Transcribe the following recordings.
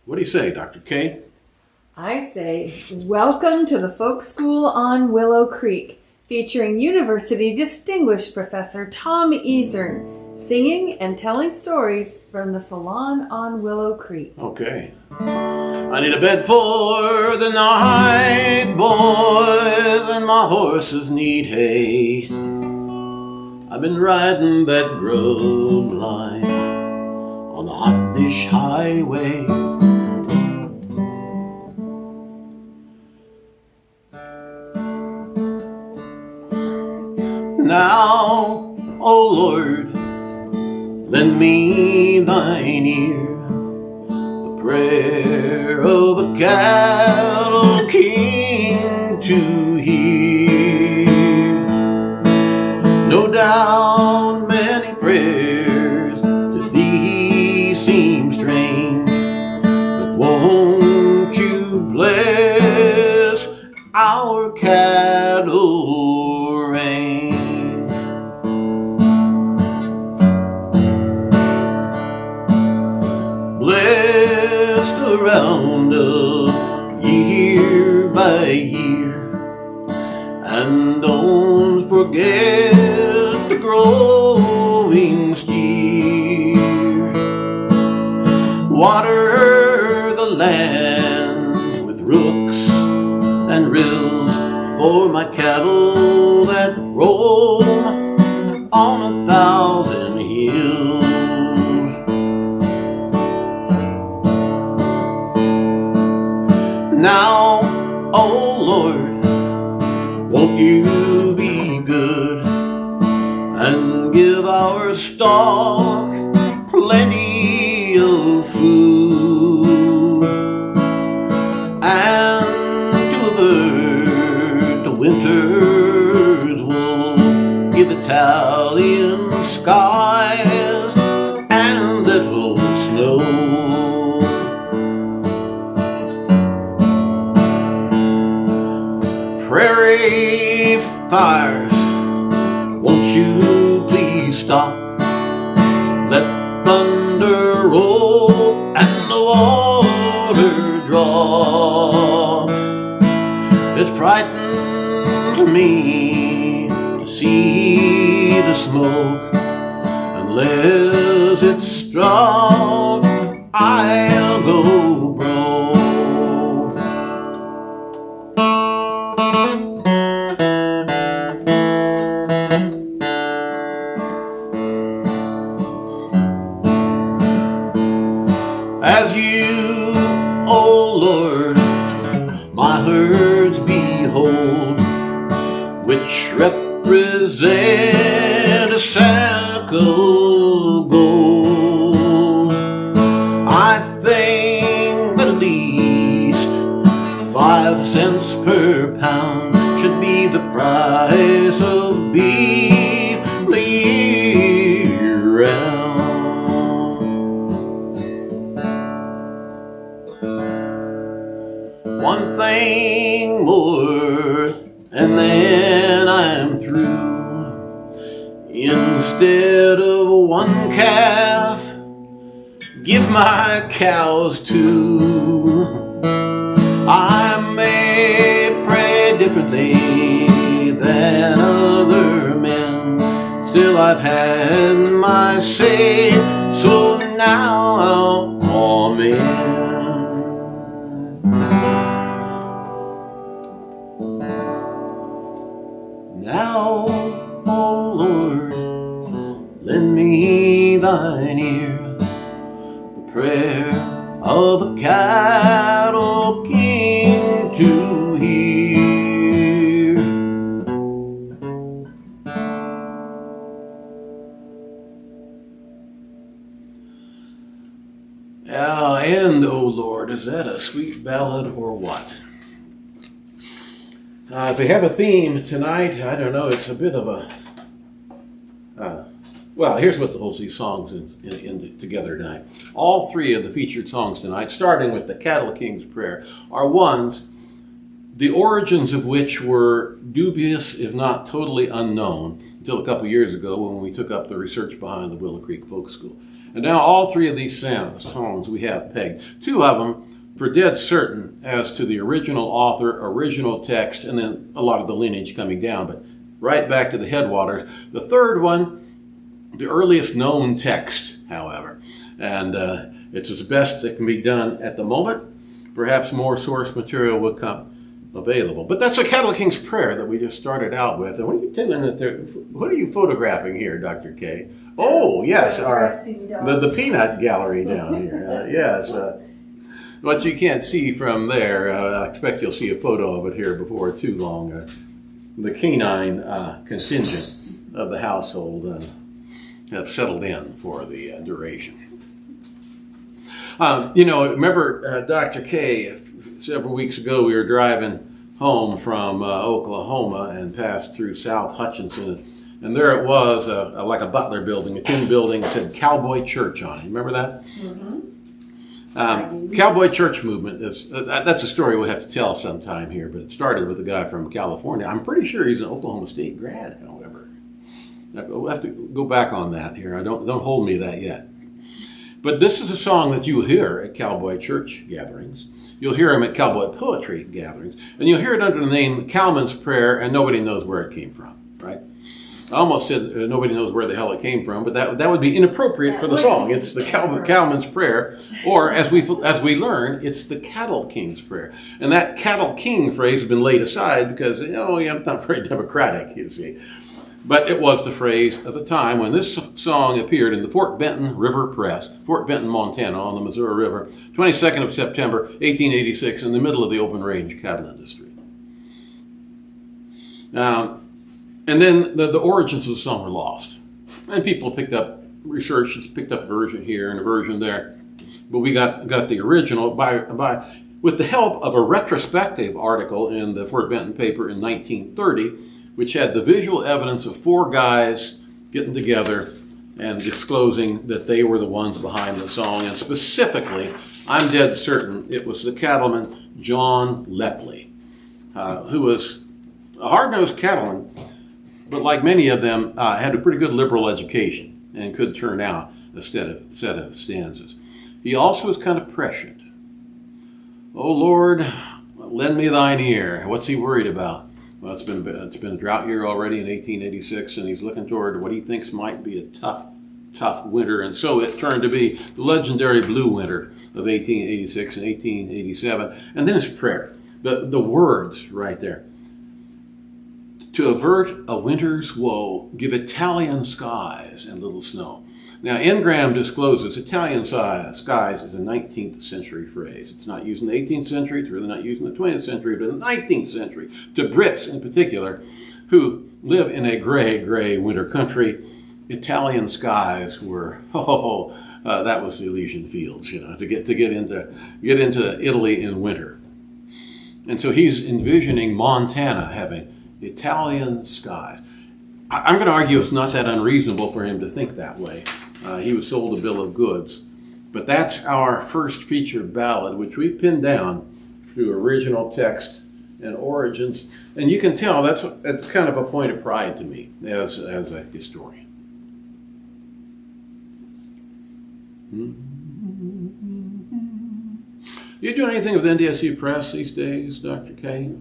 What do you say, Dr. K? I say, welcome to the Folk School on Willow Creek, featuring University Distinguished Professor Tom Easern, singing and telling stories from the Salon on Willow Creek. Okay. I need a bed for the night, boys, and my horses need hay. I've been riding that grub line on the hot-dish highway. Now, O Lord, lend me thine ear, the prayer of a cattle king to hear. No doubt many prayers to thee seem strange, but won't you bless our cattle range? Bless the Roundup year by year, and don't forget the growing steer. Water the land with rooks and rills for my cattle that roam on 1,000 hills. Now, oh Lord, won't you be good and give our stock plenty of food, and to avert the winter's woe, give Italian skies and little snow. Prairie fires, won't you please stop? Let thunder roll and the water drop. It frightens me to see the smoke. Unless it's dropped, I'll go broke. As you, O Lord, my herds behold, which represent a sack of gold, I think that at least 5 cents per pound should be the price of beef the year round. One thing more, and then I'm through. Instead of 1 calf, give my cows 2. I may pray differently than other men, still I've had my say, so now I'll amen. Now, O Lord, lend me thine ear, the prayer of a cattle king to hear. And, O Lord, is that a sweet ballad or what? If we have a theme tonight, I don't know, it's a bit of a... well, here's what holds these songs in together tonight. All 3 of the featured songs tonight, starting with the Cattle King's Prayer, are ones, the origins of which were dubious, if not totally unknown, until a couple years ago when we took up the research behind the Willow Creek Folk School. And now all three of these songs we have pegged. Two of them for dead certain as to the original author, original text, and then a lot of the lineage coming down, but right back to the headwaters. The third one, the earliest known text, however. And it's as best that can be done at the moment. Perhaps more source material will come available. But that's a Cattle King's Prayer that we just started out with. And what are you telling that there? What are you photographing here, Dr. K? Oh, yes, the peanut gallery down here. Yes. What you can't see from there, I expect you'll see a photo of it here before too long. The canine contingent of the household have settled in for the duration. Remember Dr. K, several weeks ago we were driving home from Oklahoma and passed through South Hutchinson. And there it was, like a Butler building, a tin building that said Cowboy Church on it. Remember that? Mm-hmm. Cowboy Church movement, that's a story we'll have to tell sometime here, but it started with a guy from California. I'm pretty sure he's an Oklahoma State grad, however. We'll have to go back on that here. Don't hold me to that yet. But this is a song that you hear at Cowboy Church gatherings. You'll hear him at Cowboy Poetry gatherings. And you'll hear it under the name Cowman's Prayer, and nobody knows where it came from, right? I almost said nobody knows where the hell it came from, but that would be inappropriate for the song. It's the Cowman's Prayer, or as we learn, it's the Cattle King's Prayer. And that Cattle King phrase has been laid aside because, it's not very democratic, you see. But it was the phrase at the time when this song appeared in the Fort Benton River Press, Fort Benton, Montana, on the Missouri River, 22nd of September, 1886, in the middle of the open range cattle industry. And then the origins of the song were lost. And people picked up research, picked up a version here and a version there. But we got the original with the help of a retrospective article in the Fort Benton paper in 1930, which had the visual evidence of four guys getting together and disclosing that they were the ones behind the song. And specifically, I'm dead certain it was the cattleman John Lepley, who was a hard-nosed cattleman, but like many of them, had a pretty good liberal education and could turn out a set of stanzas. He also was kind of prescient. "Oh Lord, lend me thine ear." What's he worried about? Well, it's been a drought year already in 1886, and he's looking toward what he thinks might be a tough winter. And so it turned to be the legendary blue winter of 1886 and 1887. And then his prayer, the words right there. "To avert a winter's woe, give Italian skies and little snow." Now, Ingram discloses Italian skies is a 19th century phrase. It's not used in the 18th century, it's really not used in the 20th century, but in the 19th century, to Brits in particular, who live in a gray winter country, Italian skies were, that was the Elysian fields, to get into Italy in winter. And so he's envisioning Montana having Italian skies. I'm going to argue it's not that unreasonable for him to think that way. He was sold a bill of goods. But that's our first featured ballad, which we've pinned down through original text and origins. And you can tell that's kind of a point of pride to me as a historian. You doing anything with NDSU Press these days, Dr. K?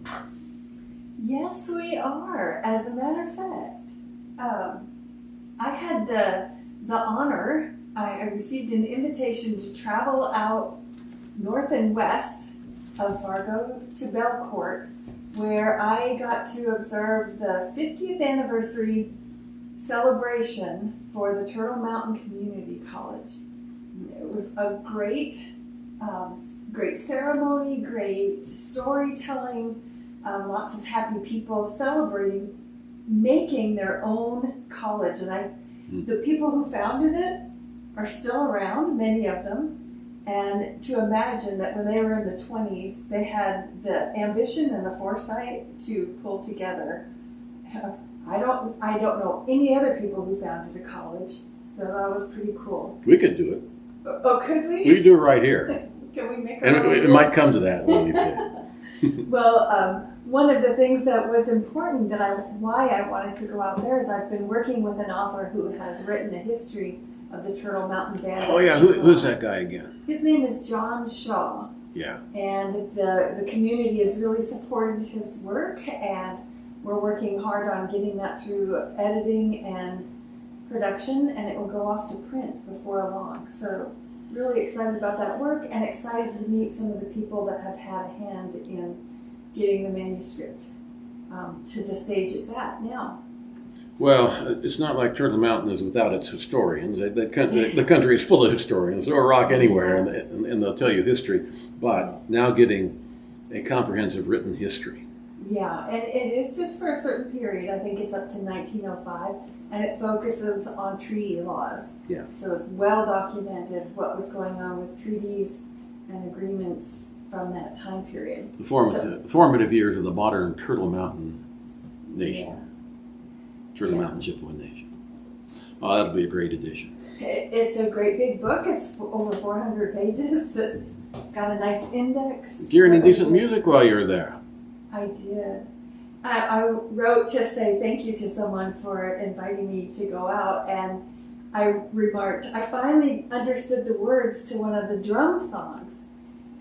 Yes, we are. As a matter of fact, I had the honor, I received an invitation to travel out north and west of Fargo to Belcourt, where I got to observe the 50th anniversary celebration for the Turtle Mountain Community College. It was a great ceremony, great storytelling, lots of happy people celebrating making their own college. And the people who founded it are still around, many of them. And to imagine that when they were in the 20s, they had the ambition and the foresight to pull together. I don't know any other people who founded a college, though that was pretty cool. We could do it. Oh, could we? We could do it right here. Can we make and it might come to that one of these days. Well, one of the things that was important why I wanted to go out there is I've been working with an author who has written a history of the Turtle Mountain Band. Oh, yeah. Who's that guy again? His name is John Shaw. Yeah. And the community has really supported his work, and we're working hard on getting that through editing and production, and it will go off to print before long. So really excited about that work, and excited to meet some of the people that have had a hand in getting the manuscript to the stage it's at now. Well, it's not like Turtle Mountain is without its historians. The country is full of historians. Throw a rock anywhere, and they'll tell you history. But now getting a comprehensive written history. Yeah, and it is just for a certain period. I think it's up to 1905, and it focuses on treaty laws. Yeah. So it's well documented what was going on with treaties and agreements from that time period. The formative years of the modern Turtle Mountain Nation. Yeah. Turtle Mountain Chippewa Nation. Oh, that'll be a great addition. It's a great big book. It's over 400 pages. It's got a nice index. Did you hear any decent music while you were there? I did. I wrote to say thank you to someone for inviting me to go out, and I remarked, I finally understood the words to one of the drum songs,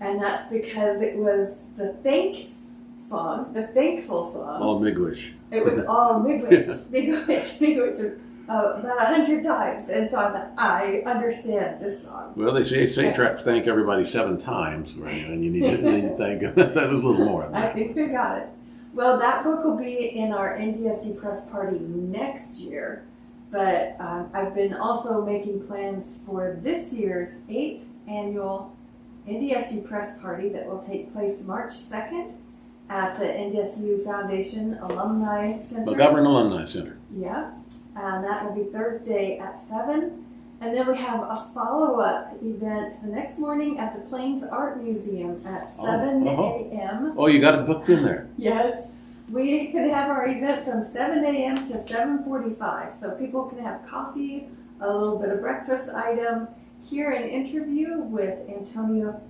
and that's because it was the thanks song, the thankful song. All Miigwech. It was all Miigwech, Miigwech, about 100 times, and so I thought, I understand this song. Well, they say thank everybody 7 times, right? And you need to thank them. That was a little more. I think they got it. Well, that book will be in our NDSU press party next year, but I've been also making plans for this year's 8th annual NDSU press party that will take place March 2nd at the NDSU Foundation Alumni Center. McGovern Alumni Center. Yeah, and that will be Thursday at 7. And then we have a follow-up event the next morning at the Plains Art Museum at 7 a.m. Oh, you got it booked in there. Yes. We can have our event from 7 a.m. to 7:45. So people can have coffee, a little bit of breakfast item, hear an interview with Antonia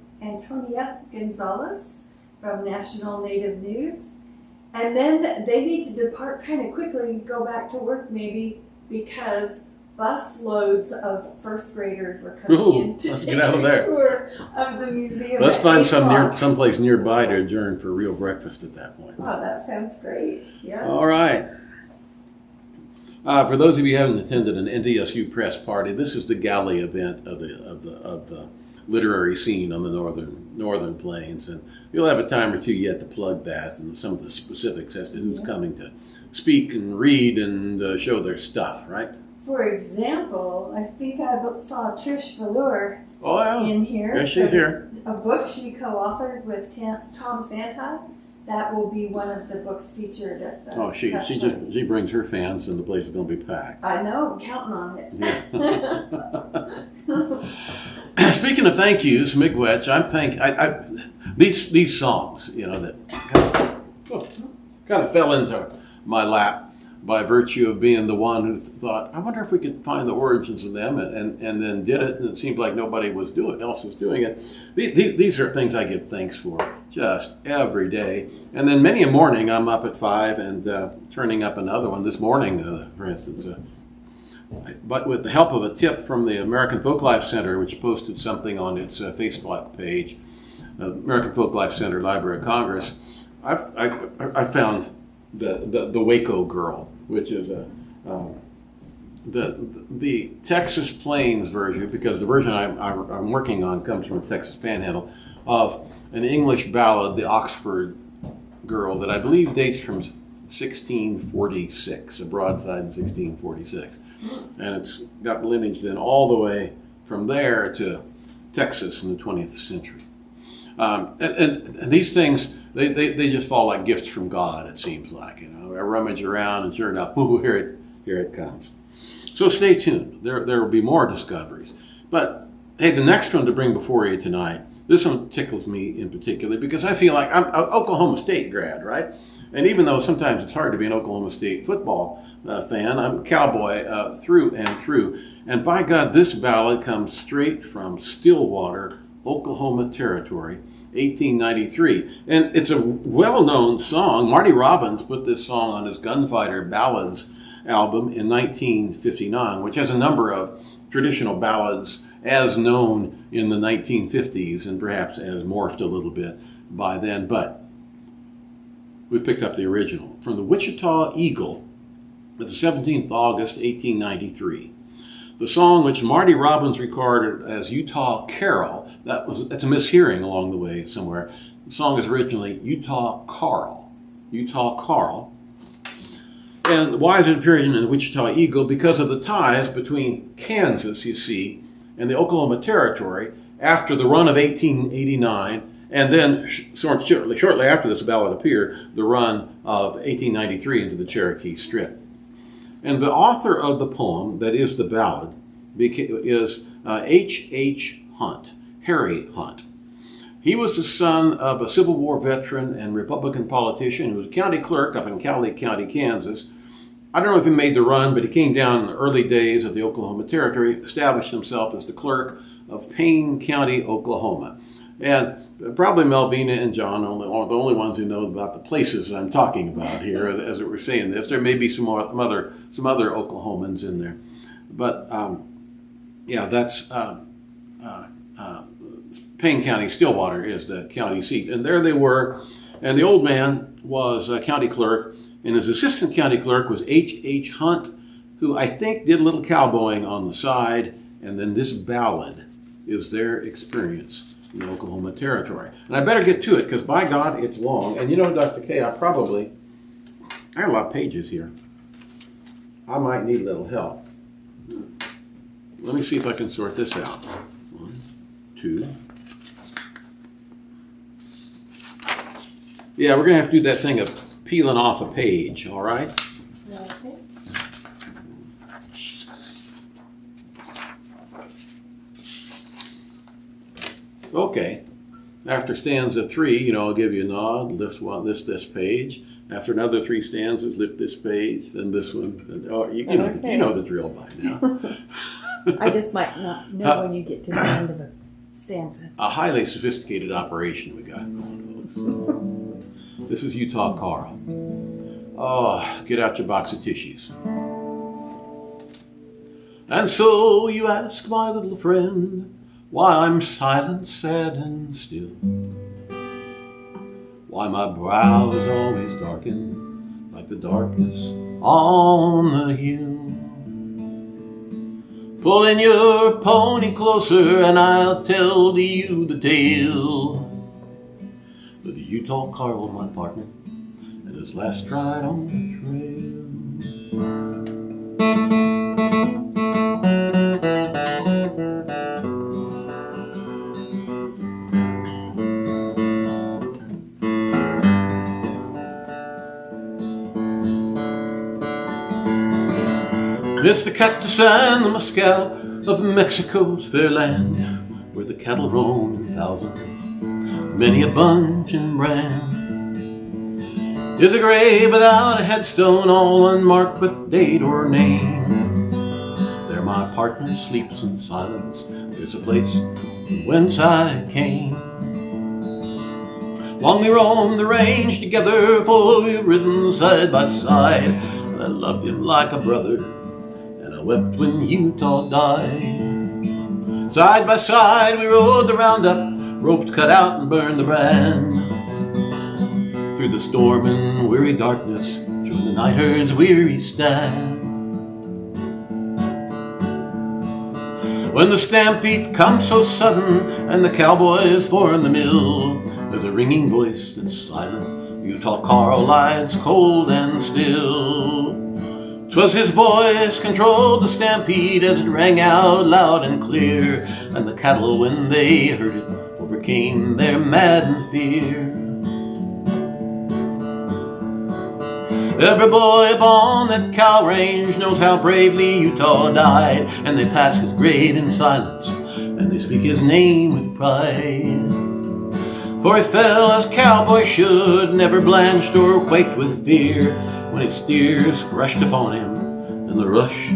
Gonzalez from National Native News. And then they need to depart kind of quickly and go back to work maybe, because bus loads of first graders are coming in to take a tour of the museum. Let's find someplace nearby to adjourn for real breakfast at that point. Oh, that sounds great. Yes. All right. For those of you who haven't attended an NDSU press party, this is the galley event of the literary scene on the northern plains, and you'll have a time or two yet to plug that and some of the specifics as to who's coming to speak and read and show their stuff, right? For example, I think I saw Trish Velour in here. Yes, she's here. A book she co-authored with Tom Santa. That will be one of the books featured at the she brings her fans, and the place is going to be packed. I know, I'm counting on it. Yeah. Speaking of thank yous, Miigwech, these songs, that kind of fell into my lap by virtue of being the one who thought, I wonder if we could find the origins of them, and then did it, and it seemed like nobody else was doing it. These are things I give thanks for just every day. And then many a morning I'm up at 5 and turning up another one. This morning, for instance, but with the help of a tip from the American Folklife Center, which posted something on its Facebook page, American Folklife Center, Library of Congress, I found the Waco Girl, which is the Texas Plains version, because the version I'm working on comes from the Texas Panhandle, of an English ballad, the Oxford Girl, that I believe dates from 1646, a broadside in 1646. And it's got lineage then all the way from there to Texas in the 20th century. And these things, they just fall like gifts from God, it seems like. I rummage around, and sure enough, here it comes. So stay tuned. There will be more discoveries. But hey, the next one to bring before you tonight, this one tickles me in particular because I feel like I'm an Oklahoma State grad, right? And even though sometimes it's hard to be an Oklahoma State football fan, I'm a Cowboy through and through. And by God, this ballad comes straight from Stillwater, Oklahoma Territory, 1893. And it's a well-known song. Marty Robbins put this song on his Gunfighter Ballads album in 1959, which has a number of traditional ballads as known in the 1950s, and perhaps as morphed a little bit by then, but we picked up the original from the Wichita Eagle of the 17th August, 1893. The song, which Marty Robbins recorded as Utah Carol, that's a mishearing along the way somewhere. The song is originally Utah Carl. Utah Carl. And why is it appearing in the Wichita Eagle? Because of the ties between Kansas, you see, and the Oklahoma Territory after the run of 1889, and then shortly after this ballad appeared, the run of 1893 into the Cherokee Strip. And the author of the poem, that is the ballad, is H. Hunt, Harry Hunt. He was the son of a Civil War veteran and Republican politician who was a county clerk up in Cowley County, Kansas. I don't know if he made the run, but he came down in the early days of the Oklahoma Territory, established himself as the clerk of Payne County, Oklahoma. And probably Melvina and John are the only ones who know about the places I'm talking about here as we're saying this. There may be some other Oklahomans in there. But, that's Payne County. Stillwater is the county seat. And there they were. And the old man was a county clerk. And his assistant county clerk was H. Hunt, who I think did a little cowboying on the side. And then this ballad is their experience in the Oklahoma Territory. And I better get to it, because by God, it's long. And you know, Dr. K, I got a lot of pages here. I might need a little help. Let me see if I can sort this out. 1, 2. Yeah, we're going to have to do that thing of peeling off a page, all right? Okay. Okay. After stanza 3, I'll give you a nod, lift this page. After another 3 stanzas, lift this page, then this one. Oh, you know the drill by now. I just might not know when you get to the end of a stanza. A highly sophisticated operation we got going, folks. This is Utah Carl. Oh, get out your box of tissues. And so you ask, my little friend, why I'm silent, sad, and still, why my brow is always darkened like the darkness on the hill. Pull in your pony closer and I'll tell to you the tale of the Utah Carl, my partner, and his last ride on the trail. It's the cactus and the mescal of Mexico's fair land, where the cattle roam in thousands, many a bunch and brand. Is a grave without a headstone, all unmarked with date or name. There my partner sleeps in silence, there's a place from whence I came. Long we roamed the range together, for we've ridden side by side, and I loved him like a brother, wept when Utah died. Side by side we rode the Roundup, roped, cut out, and burned the brand. Through the storm and weary darkness, joined the night herd's weary stand. When the stampede comes so sudden, and the cowboys form the mill, there's a ringing voice that's silent, Utah Carl lies cold and still. 'Twas his voice controlled the stampede as it rang out loud and clear, and the cattle, when they heard it, overcame their maddened fear. Every boy upon that cow range knows how bravely Utah died, and they pass his grave in silence, and they speak his name with pride. For he fell as cowboy should, never blanched or quaked with fear, when his steers rushed upon him, and the rush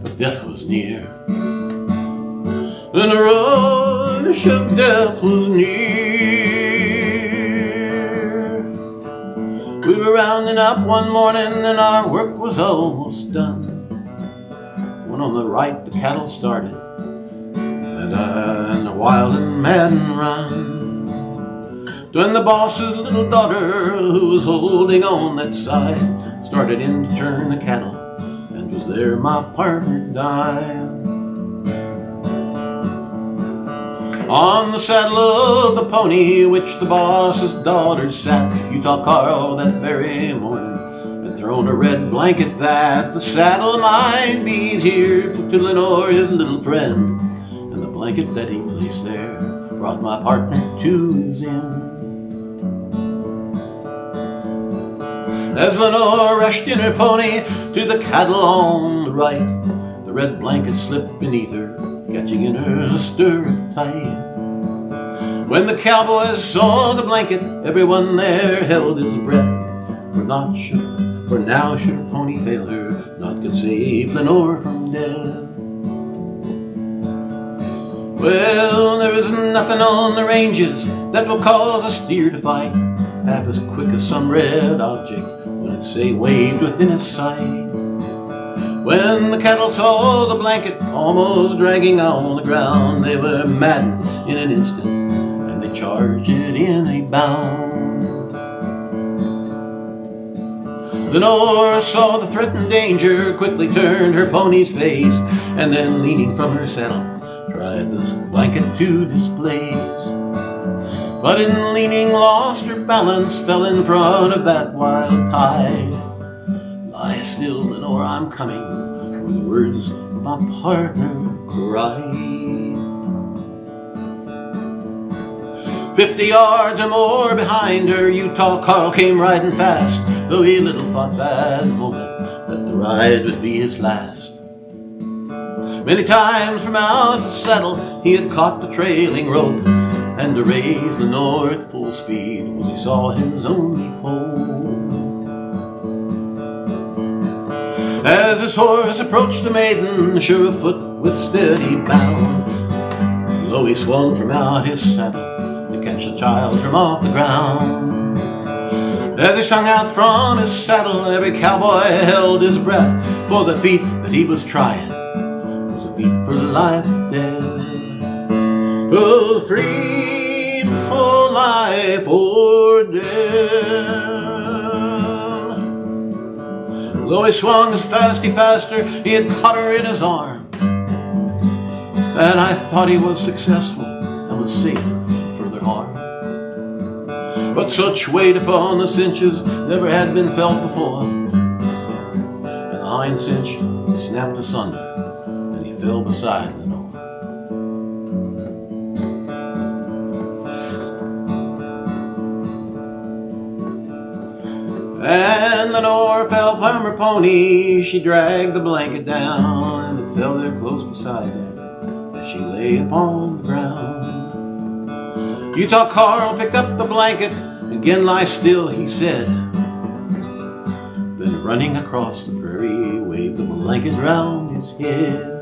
of death was near. And the rush of death was near. We were rounding up one morning, and our work was almost done, when on the right the cattle started, and a wild and mad and run. When the boss's little daughter, who was holding on that side, started in to turn the cattle, and was there my partner died. On the saddle of the pony which the boss's daughter sat, Utah Carl that very morning had thrown a red blanket that the saddle might be easier to Lenore, his little friend, and the blanket that he placed there brought my partner to his end. As Lenore rushed in her pony to the cattle on the right, the red blanket slipped beneath her, catching in her stirrup tight. When the cowboys saw the blanket, everyone there held his breath, for now should her pony fail her, naught could save Lenore from death. Well, there is nothing on the ranges that will cause a steer to fight half as quick as some red object when it say waved within his sight. When the cattle saw the blanket almost dragging on the ground, they were maddened in an instant, and they charged it in a bound. Lenore saw the threatened danger, quickly turned her pony's face, and then leaning from her saddle, tried this blanket to displace. But in leaning lost her balance, fell in front of that wild tide. Lie still, Lenore, I'm coming, were the words my partner cried. 50 yards or more behind her, Utah Carl came riding fast, though he little thought that moment that the ride would be his last. Many times from out the saddle he had caught the trailing rope, and to raise Lenore at full speed was he saw his only hope. As his horse approached the maiden, sure of foot with steady bound, low he swung from out his saddle to catch the child from off the ground. As he swung out from his saddle, every cowboy held his breath, for the feat that he was trying was a feat for life or death. Oh, free for life or death. Though he swung as fast he passed her, he had caught her in his arm, and I thought he was successful and was safe from further harm. But such weight upon the cinches never had been felt before, and the hind cinch snapped asunder, and he fell beside Lenore. And Lenore fell from her pony, she dragged the blanket down, and it fell there close beside her as she lay upon the ground. Utah Carl picked up the blanket, again lie still, he said, then running across the prairie, waved the blanket round his head.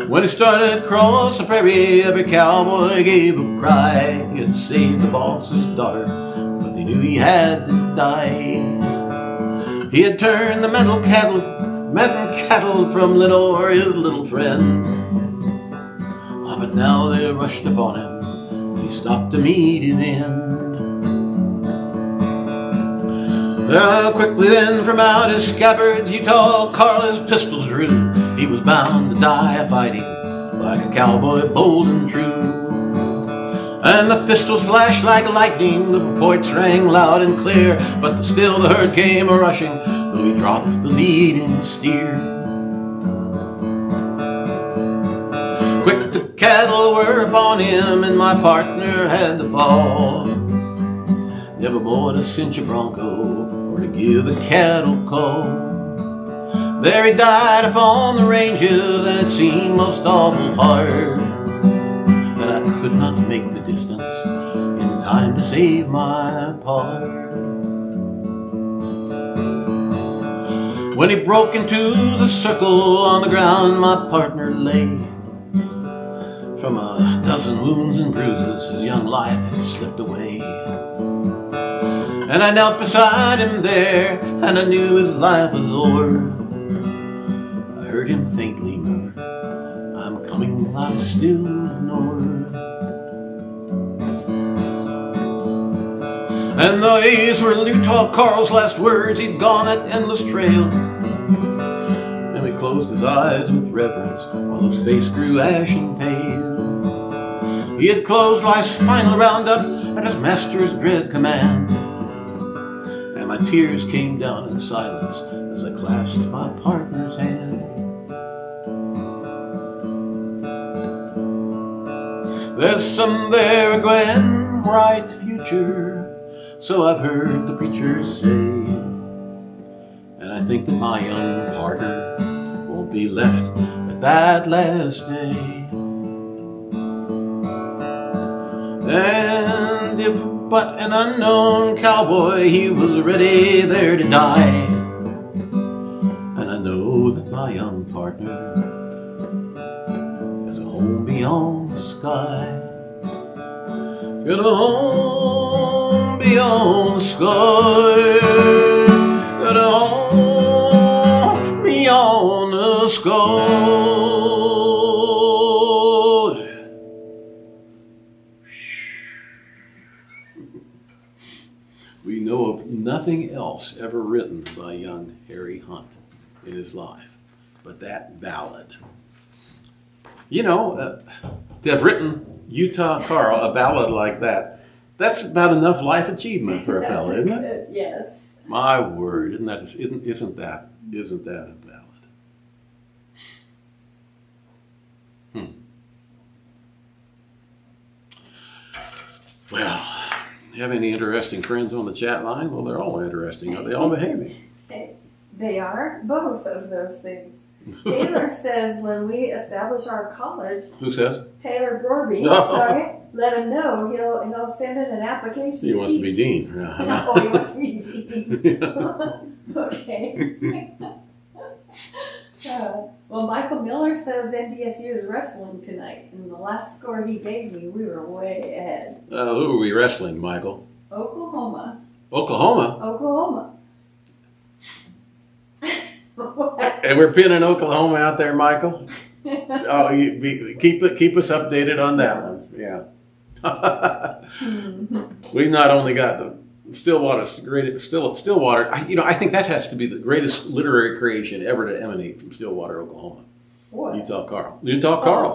When he started across the prairie, every cowboy gave a cry. He had saved the boss's daughter, but they knew he had to die. He had turned the maddened cattle from Lenore, his little friend. Oh, but now they rushed upon him, and he stopped to meet his end. Quickly then from out his scabbards, Utah Carl his pistols drew. He was bound to die a-fighting like a cowboy bold and true. And the pistols flashed like lightning, the reports rang loud and clear, but still the herd came a-rushing, though he dropped the leading steer. Quick the cattle were upon him, and my partner had to fall. Never more to cinch a bronco or to give a cattle call. There he died upon the ranges, and it seemed most awful hard that I could not make the distance in time to save my part. When he broke into the circle on the ground, my partner lay. From a dozen wounds and bruises, his young life had slipped away. And I knelt beside him there, and I knew his life was over. I heard him faintly murmur, I'm coming, I'm still north. And these were Utah Carl's last words. He'd gone that endless trail, and he closed his eyes with reverence while his face grew ashen pale. He had closed life's final roundup at his master's dread command, and my tears came down in silence as I clasped my partner's hand. There's some there, Gwen, bright future, so I've heard the preachers say, and I think that my young partner won't be left at that last day. And if but an unknown cowboy, he was ready there to die, and I know that my young partner has a home beyond the sky. Got a home beyond the sky. Got a home beyond the sky. We know of nothing else ever written by young Harry Hunt in his life but that ballad. You know, to have written Utah Carl a ballad like that, that's about enough life achievement for a fella, isn't it? Yes. My word, isn't that a ballad? Well, you have any interesting friends on the chat line? Well, they're all interesting. Are they all behaving? They are both of those things. Taylor says when we establish our college. Who says? Taylor Brorby. No. Sorry. Let him know. He'll send in an application. He wants to be dean. No, he wants to be dean. Okay. Well, Michael Miller says NDSU is wrestling tonight, and the last score he gave me, we were way ahead. Who are we wrestling, Michael? Oklahoma. Oklahoma? And we're pinning Oklahoma out there, Michael? Oh, keep us updated on that one. Yeah. We've not only got the Stillwater's greatest Stillwater. I think that has to be the greatest literary creation ever to emanate from Stillwater, Oklahoma. What? Utah Carl.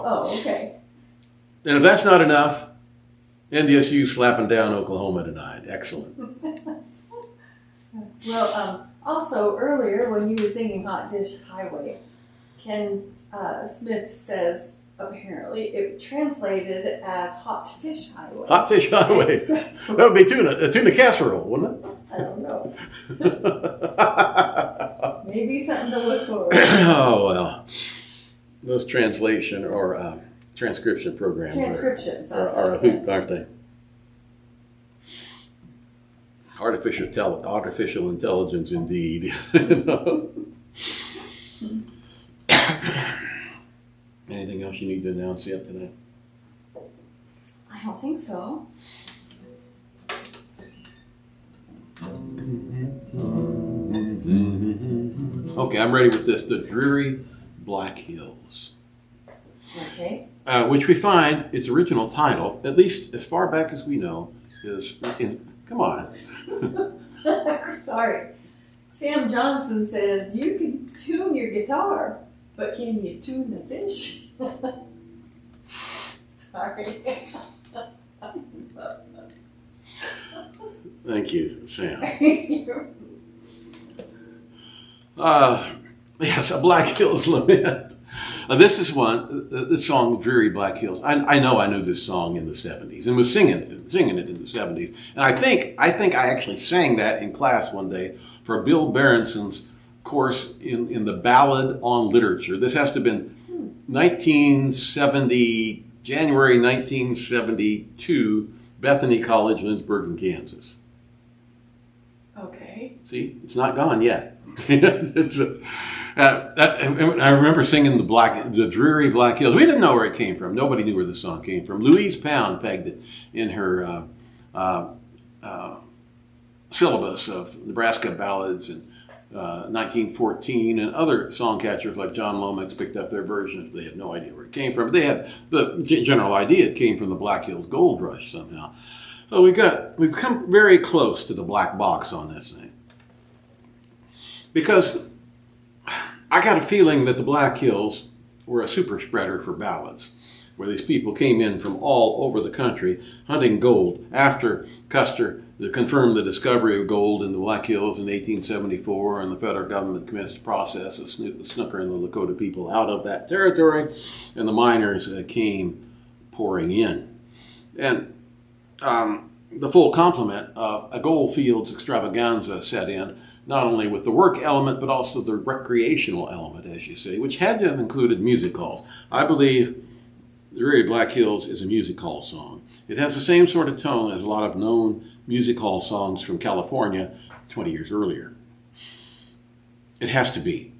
Oh, okay. And if that's not enough, NDSU slapping down Oklahoma tonight. Excellent. Well, also earlier when you were singing Hot Dish Highway, Ken Smith says apparently it translated as Hot Fish Highway. Hot Fish Highway. That would be a tuna casserole, wouldn't it? I don't know. Maybe something to look for. Oh, well. Those translation or transcription programs are a hoot, aren't they? Artificial intelligence, indeed. Anything else you need to announce yet today? I don't think so. Okay, I'm ready with this. The Dreary Black Hills. Okay. Which we find its original title, at least as far back as we know, is in. Come on. Sorry. Sam Johnson says, you can tune your guitar, but can you tune the fish? Sorry. Thank you, Sam. Yes, a Black Hills Lament. This song, Dreary Black Hills. I know I knew this song in the 70s and was singing it in the 70s. And I think I actually sang that in class one day for Bill Berenson's course in the Ballad on Literature. This has to have been January 1972, Bethany College, Lynchburg, Kansas. Okay. See, it's not gone yet. I remember singing the Dreary Black Hills. We didn't know where it came from. Nobody knew where the song came from. Louise Pound pegged it in her syllabus of Nebraska ballads and 1914, and other song catchers like John Lomax picked up their versions. They had no idea where it came from. They had the general idea it came from the Black Hills Gold Rush somehow. So we've come very close to the black box on this thing. Because I got a feeling that the Black Hills were a super spreader for ballads, where these people came in from all over the country hunting gold after Custer confirmed the discovery of gold in the Black Hills in 1874, and the federal government commenced the process of snookering the Lakota people out of that territory, and the miners came pouring in. And the full complement of a gold fields extravaganza set in, not only with the work element, but also the recreational element, as you say, which had to have included music halls. I believe Dreary Black Hills is a music hall song. It has the same sort of tone as a lot of known music hall songs from California 20 years earlier. It has to be.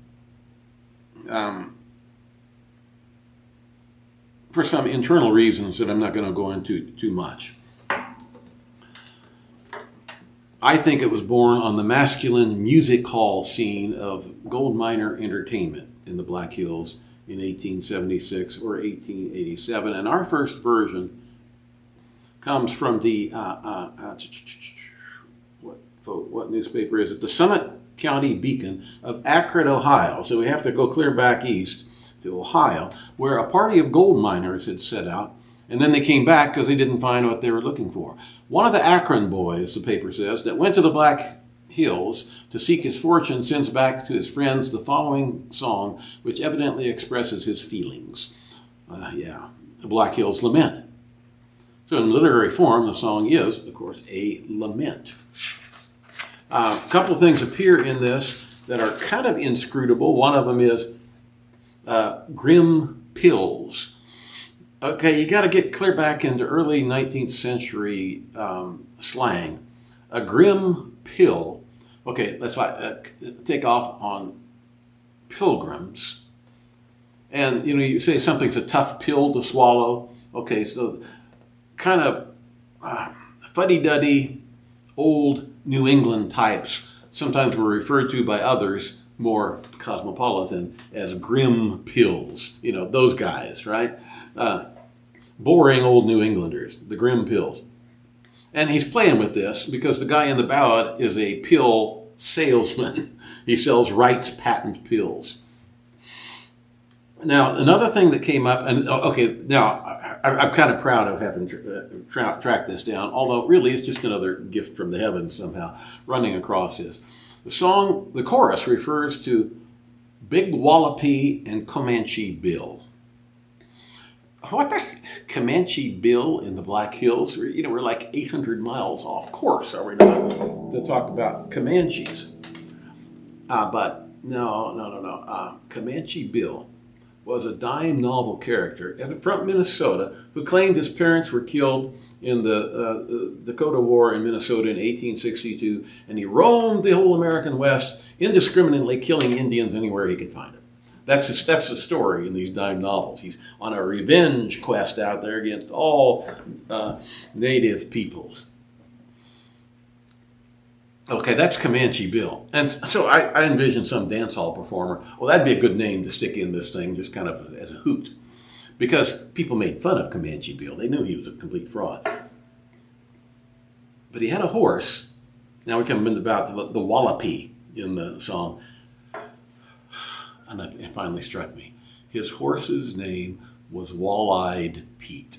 For some internal reasons that I'm not going to go into too much. I think it was born on the masculine music hall scene of gold miner entertainment in the Black Hills in 1876 or 1887. And our first version comes from the, what newspaper is it? The Summit County Beacon of Akron, Ohio. So we have to go clear back east to Ohio, where a party of gold miners had set out, and then they came back because they didn't find what they were looking for. One of the Akron boys, the paper says, that went to the Black Hills to seek his fortune sends back to his friends the following song, which evidently expresses his feelings. The Black Hills Lament. So in literary form, the song is, of course, a lament. A couple of things appear in this that are kind of inscrutable. One of them is grim pills. Okay, you got to get clear back into early 19th century slang. A grim pill. Okay, let's take off on pilgrims. And, you say something's a tough pill to swallow. Okay, so kind of fuddy-duddy, old New England types sometimes were referred to by others, more cosmopolitan, as grim pills. Those guys, right? Boring old New Englanders, the grim pills. And he's playing with this because the guy in the ballad is a pill salesman. He sells Wright's patent pills. Now, another thing that came up, and now I'm kind of proud of having tracked this down, although really it's just another gift from the heavens somehow running across this. The chorus refers to Big Wallopy and Comanche Bill. What the Comanche Bill in the Black Hills? We're like 800 miles off course, are we not, to talk about Comanches? But no. Comanche Bill was a dime novel character from Minnesota who claimed his parents were killed in the Dakota War in Minnesota in 1862, and he roamed the whole American West, indiscriminately killing Indians anywhere he could find them. That's the story in these dime novels. He's on a revenge quest out there against all native peoples. Okay, that's Comanche Bill. And so I envision some dance hall performer. Well, that'd be a good name to stick in this thing, just kind of as a hoot. Because people made fun of Comanche Bill. They knew he was a complete fraud. But he had a horse. Now we come about the Wallopy in the song. And it finally struck me. His horse's name was Wall-Eyed Pete.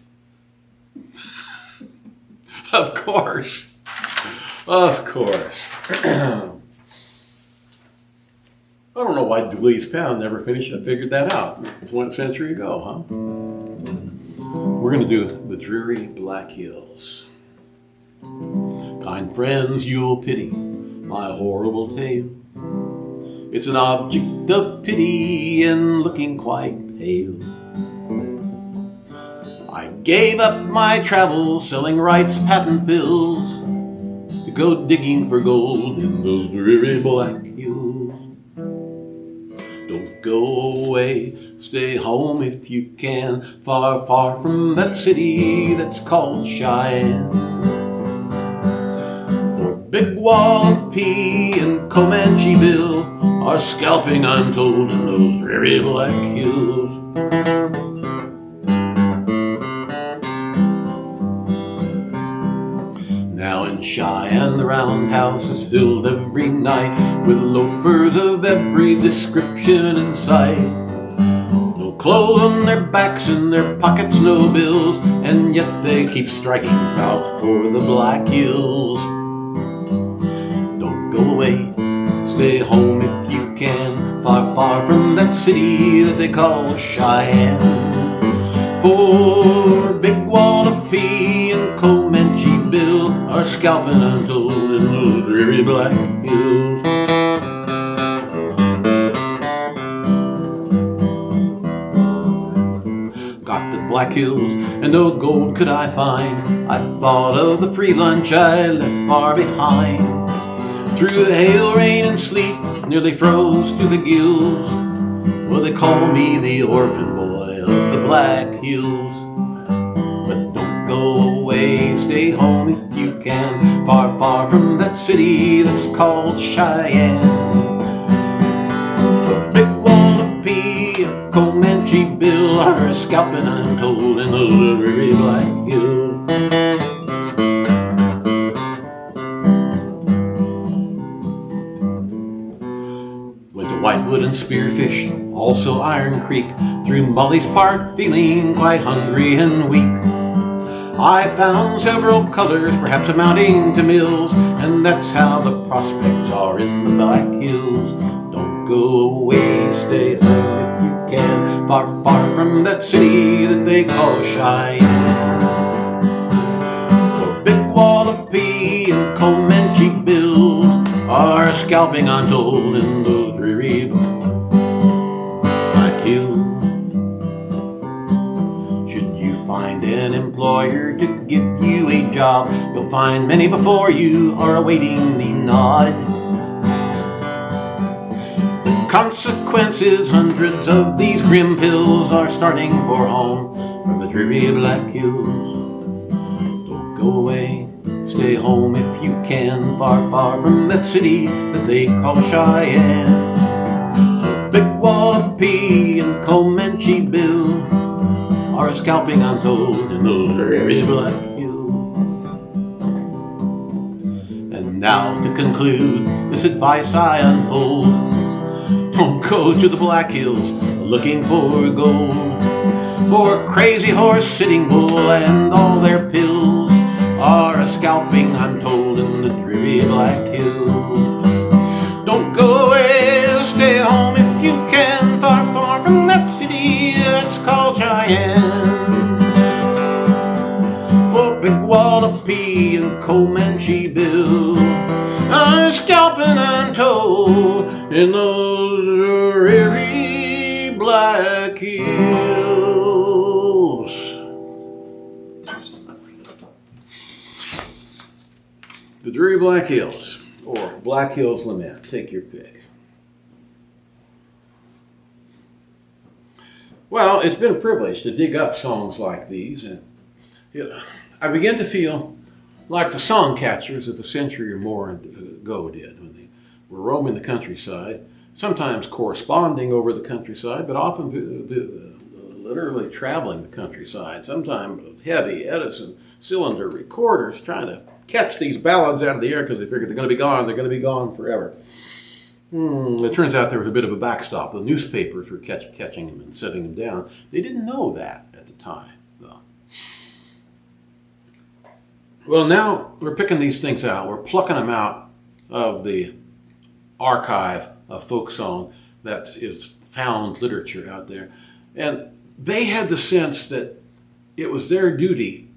Of course. Of course. I don't know why Dewey's Pound never finished and figured that out. It's 1 century ago, huh? We're going to do the Dreary Black Hills. Kind friends, you'll pity my horrible tale. It's an object of pity and looking quite pale. I gave up my travel selling Wright's patent pills to go digging for gold in those dreary Black Hills. Don't go away, stay home if you can, far, far from that city that's called Cheyenne. For Big Wallopy and Comanche Bill are scalping untold in those dreary black hills. Now in Cheyenne the roundhouse is filled every night with loafers of every description in sight. No clothes on their backs, in their pockets no bills, and yet they keep striking out for the Black Hills. Don't go away, stay home if you can, far, far from that city that they call Cheyenne. For Big Wallopy and Comanche Bill are scalping untold in those dreary black hills. Got the Black Hills and no gold could I find. I thought of the free lunch I left far behind. Through the hail, rain, and sleet, nearly froze to the gills. Well, they call me the orphan boy of the Black Hills. But don't go away, stay home if you can, far, far from that city that's called Cheyenne. But Big Wallopy and Comanche Bill are scalping untold in those dreary Black Hills. Whitewood and Spearfish, also Iron Creek, through Molly's Park, feeling quite hungry and weak. I found several colors, perhaps amounting to mills, and that's how the prospects are in the Black Hills. Don't go away, stay home if you can, far, far from that city that they call Cheyenne. For Big Wallopy and Comanche Bill are scalping untold in those dreary Black Hills. Should you find an employer to give you a job, you'll find many before you are awaiting the nod. The consequences, hundreds of these grim pills are starting for home from the dreary Black Hills. Don't go away, stay home if you can, far, far from that city that they call Cheyenne. Big Wallopy and Comanche Bill are scalping untold in those dreary Black Hills. And now to conclude this advice I unfold, don't go to the Black Hills looking for gold, for Crazy Horse, Sitting Bull, and all their pills are scalping untold in the dreary Black Hills. Don't go away, stay home if you can, far, far from that city that's called Cheyenne. For Big Wallopy and Comanche Bill are scalping untold in those dreary Black Hills. The Dreary Black Hills, or Black Hills Lament, take your pick. Well, it's been a privilege to dig up songs like these, and I begin to feel like the song catchers of a century or more ago did when they were roaming the countryside, sometimes corresponding over the countryside, but often literally traveling the countryside, sometimes with heavy Edison cylinder recorders trying to catch these ballads out of the air because they figured they're going to be gone. They're going to be gone forever. It turns out there was a bit of a backstop. The newspapers were catching them and setting them down. They didn't know that at the time, though. Well, now we're picking these things out. We're plucking them out of the archive of folk song that is found literature out there. And they had the sense that it was their duty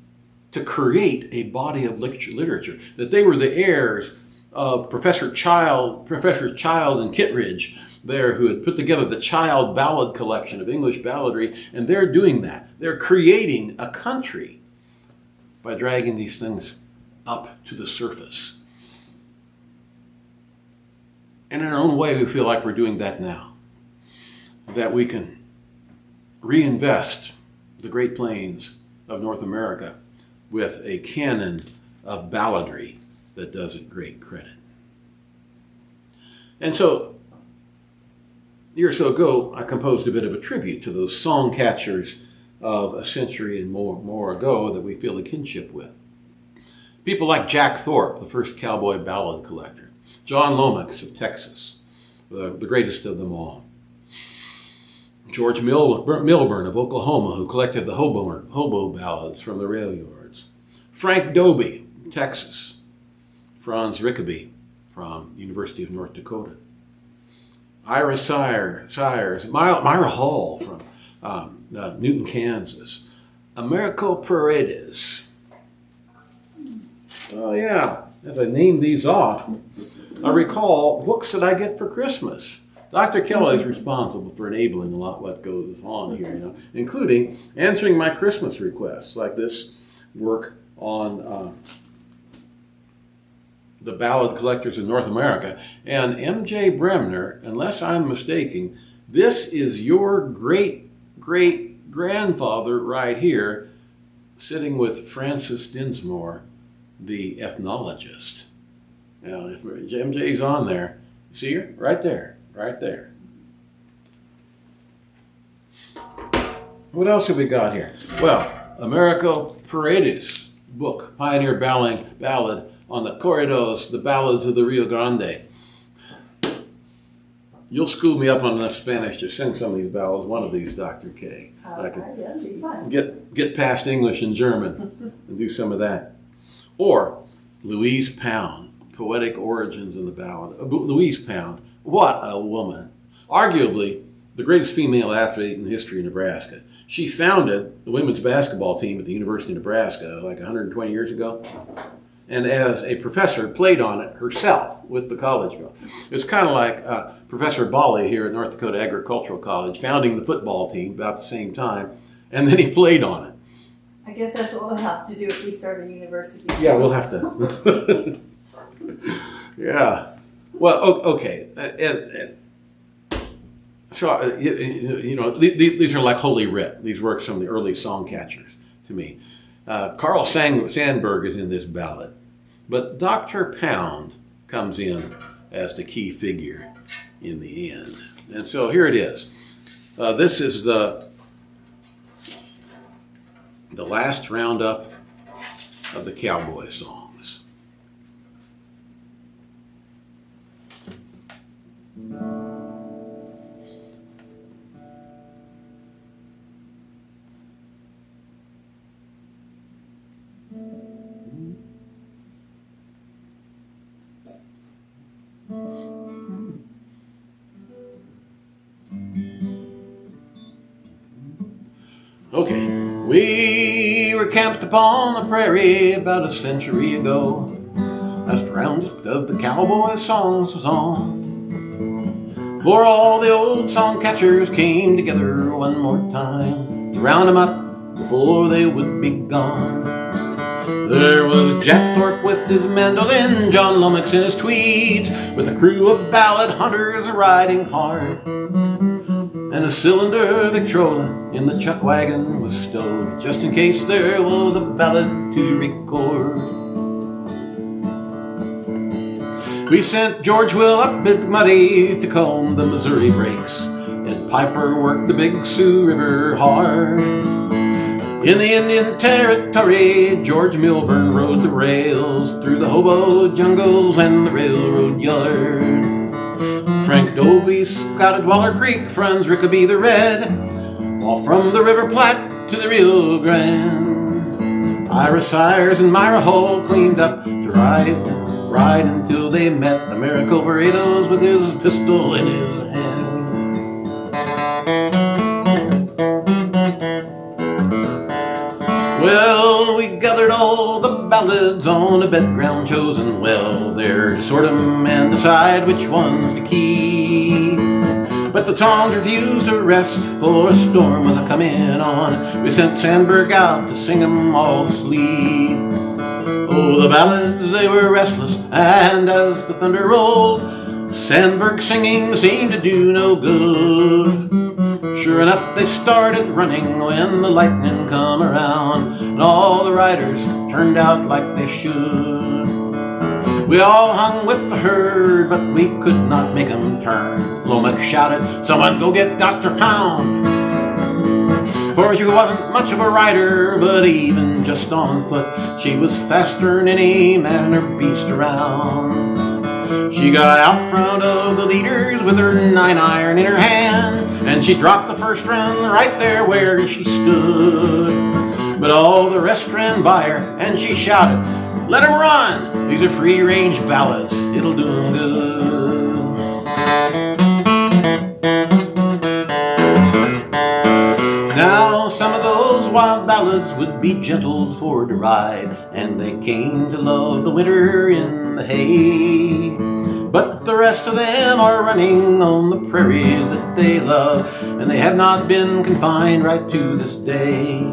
to create a body of literature, that they were the heirs of Professor Child and Kittredge there, who had put together the Child Ballad collection of English balladry, and they're doing that. They're creating a country by dragging these things up to the surface. And in our own way, we feel like we're doing that now, that we can reinvest the Great Plains of North America with a canon of balladry that does it great credit. And so, a year or so ago, I composed a bit of a tribute to those song catchers of a century and more ago that we feel a kinship with. People like Jack Thorpe, the first cowboy ballad collector. John Lomax of Texas, the greatest of them all. George Milburn of Oklahoma, who collected the hobo ballads from the rail yards. Frank Dobie, Texas. Franz Rickaby from University of North Dakota. Ira Sires, Myra Hall from Newton, Kansas. Americo Paredes. Oh yeah, as I name these off, I recall books that I get for Christmas. Dr. Kelly is responsible for enabling a lot what goes on here, including answering my Christmas requests, like this work on the ballad collectors in North America. And M.J. Bremner, unless I'm mistaken, this is your great-great-grandfather right here, sitting with Francis Dinsmore, the ethnologist. Now, if MJ's on there, see her? Right there. Right there. What else have we got here? Well, Americo Paredes' book, Pioneer Ballad on the Corridos, the Ballads of the Rio Grande. You'll school me up on enough Spanish to sing some of these ballads, one of these, Dr. K. I that'd be fun. Get past English and German and do some of that. Or Louise Pound, Poetic Origins in the Ballad. Louise Pound, what a woman. Arguably the greatest female athlete in the history of Nebraska. She founded the women's basketball team at the University of Nebraska like 120 years ago. And as a professor, played on it herself with the college girl. It's kind of like Professor Ballad here at North Dakota Agricultural College, founding the football team about the same time, and then he played on it. I guess that's what we'll have to do if we start a university. Yeah, we'll have to. Yeah. Well, okay. So, these are like Holy Writ. These works from the early song catchers to me. Carl Sandburg is in this ballad. But Dr. Pound comes in as the key figure in the end. And so here it is. This is the last roundup of the cowboy songs. Okay. We were camped upon the prairie about a century ago, as the roundup of the cowboy songs was on. For all the old song catchers came together one more time to round them up before they would be gone. There was Jack Thorpe with his mandolin, John Lomax in his tweeds, with a crew of ballad hunters riding hard. And a cylinder Victrola in the chuck wagon was stowed, just in case there was a ballad to record. We sent George Will up Big Muddy to comb the Missouri breaks, and Piper worked the Big Sioux River hard. In the Indian Territory, George Milburn rode the rails through the hobo jungles and the railroad yard. Frank Dobie scouted Waller Creek, Franz Rickaby the Red, all from the River Platte to the Rio Grande. Ira Sires and Myra Hall cleaned up to ride until they met Americo Paredes with his pistol in his hand. Well, we gathered all the ballads on a bed ground chosen well, there to sort 'em and decide which ones to keep. But the Toms refused to rest, for a storm was a-comin' on. We sent Sandburg out to sing 'em all to sleep. Oh, the ballads, they were restless, and as the thunder rolled, Sandburg singing seemed to do no good. Sure enough, they started running when the lightning come around, and all the riders turned out like they should. We all hung with the herd, but we could not make 'em turn. Lomax shouted, "Someone go get Dr. Pound." For she wasn't much of a rider, but even just on foot, she was faster'n any man or beast around. She got out front of the leaders with her 9-iron in her hand, and she dropped the first run right there where she stood. But all the rest ran by her, and she shouted, "Let 'em run! These are free-range ballads. It'll do 'em good." Now some of those wild ballads would be gentled for to ride, and they came to love the winter in the hay. But the rest of them are running on the prairies that they love, and they have not been confined right to this day.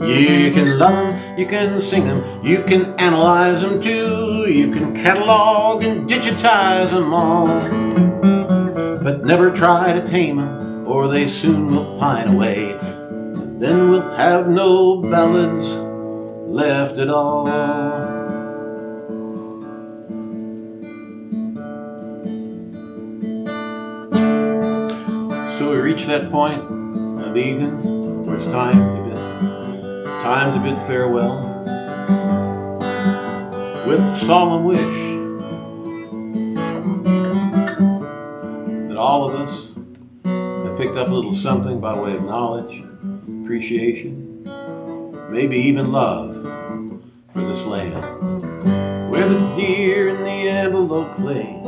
You can love them, you can sing them, you can analyze them too, you can catalog and digitize them all. But never try to tame them, or they soon will pine away. Then we'll have no ballads left at all. So we reach that point of the evening where it's time to bid farewell, with solemn wish that all of us have picked up a little something by way of knowledge, appreciation, maybe even love for this land where the deer and the antelope play.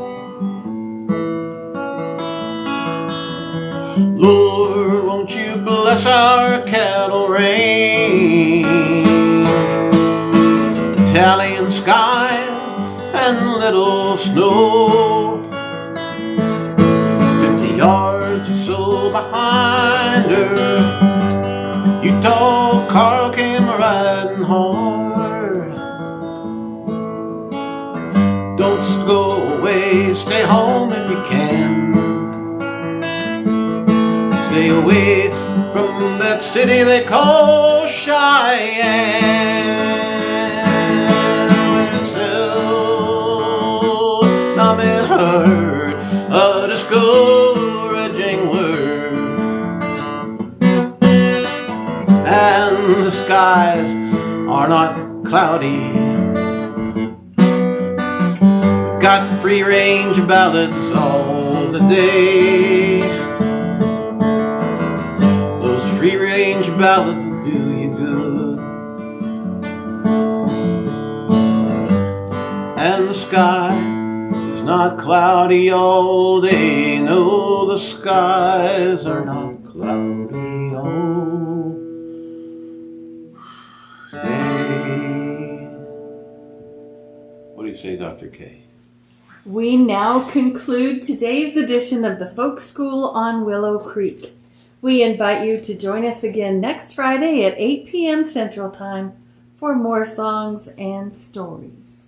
Lord, won't you bless our cattle range, Italian skies and little snow, 50 yards or so behind her, Utah Carl came riding hard. Don't go away, stay home if you can. Stay away from that city they call Cheyenne. Still, I misheard a discouraging word, and the skies are not cloudy. We've got free-range ballads all today. Free-range ballads do you good, and the sky is not cloudy all day. No, the skies are not cloudy all day. What do you say, Dr. K? We now conclude today's edition of the Folk School on Willow Creek. We invite you to join us again next Friday at 8 p.m. Central Time for more songs and stories.